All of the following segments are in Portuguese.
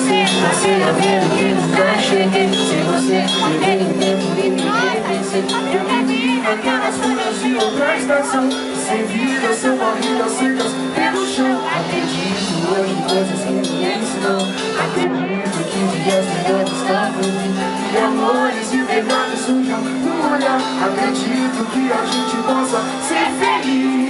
Você a ver o que nunca cheguei. Sem você, naquele tempo e me revencer. Eu perdi aquelas folhas de outra estação. Sem vida, são morridas secas pelo chão. Acredito hoje em coisas que ninguém ensinou. Acredito que dias melhores estão por vir. E amores de verdade surjam no olhar. Acredito que a gente possa ser feliz.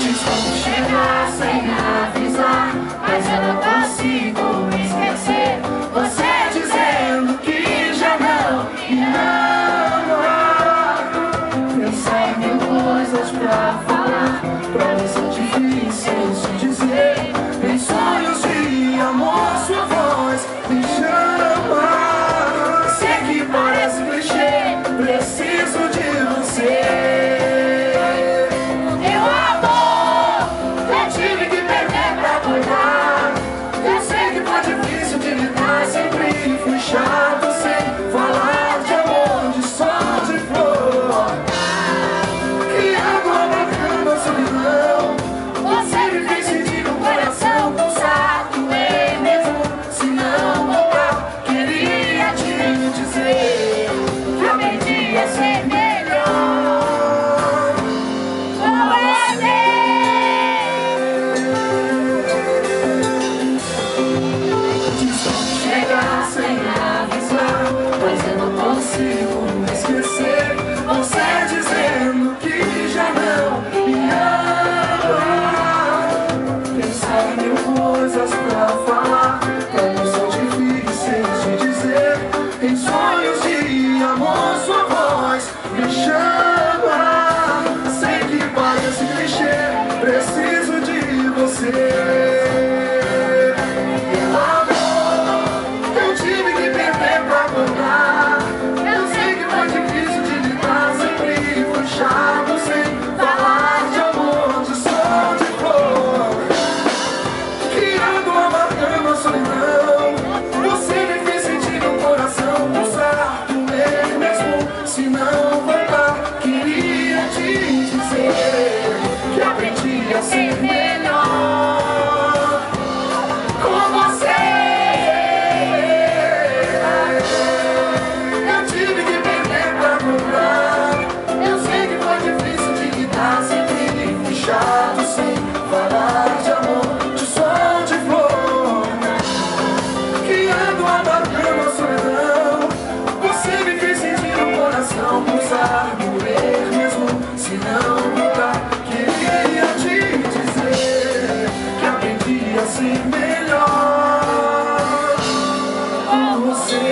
Desculpe chegar sem avisar, mas eu não consigo esquecer você dizendo que já não me ama. Pensar em mil coisas pra falar, pra mim são difíceis de dizer. Em sonhos de amor sua voz me chama. Sei que parece clichê, preciso de você. Chato sem falar de amor, de sol, de flor. Criando uma cama, solidão. Você me fez sentir o coração pulsar, doer mesmo se não voltar. Queria te dizer que eu podia ser melhor com você. Chegar sem mas eu não consigo esquecer você dizendo que já não me ama. Pensar em mil coisas pra falar, pra mim são difíceis de dizer. Em sonhos de amor sua voz me chama. Sei que parece clichê, preciso de você. Chato sem falar de amor, de sol, de flor. Criando uma cama, solidão. Você me fez sentir o coração pulsar, doer mesmo se não voltar. Queria te dizer que aprendi a ser melhor com você. Eu tive que perder pra comprar. Chato sem falar de amor, de sol, de flor. Criando uma bacana solidão. Você me fez sentir o coração pulsar, doer mesmo se não voltar. Queria te dizer que aprendi a ser melhor com você.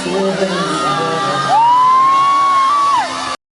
With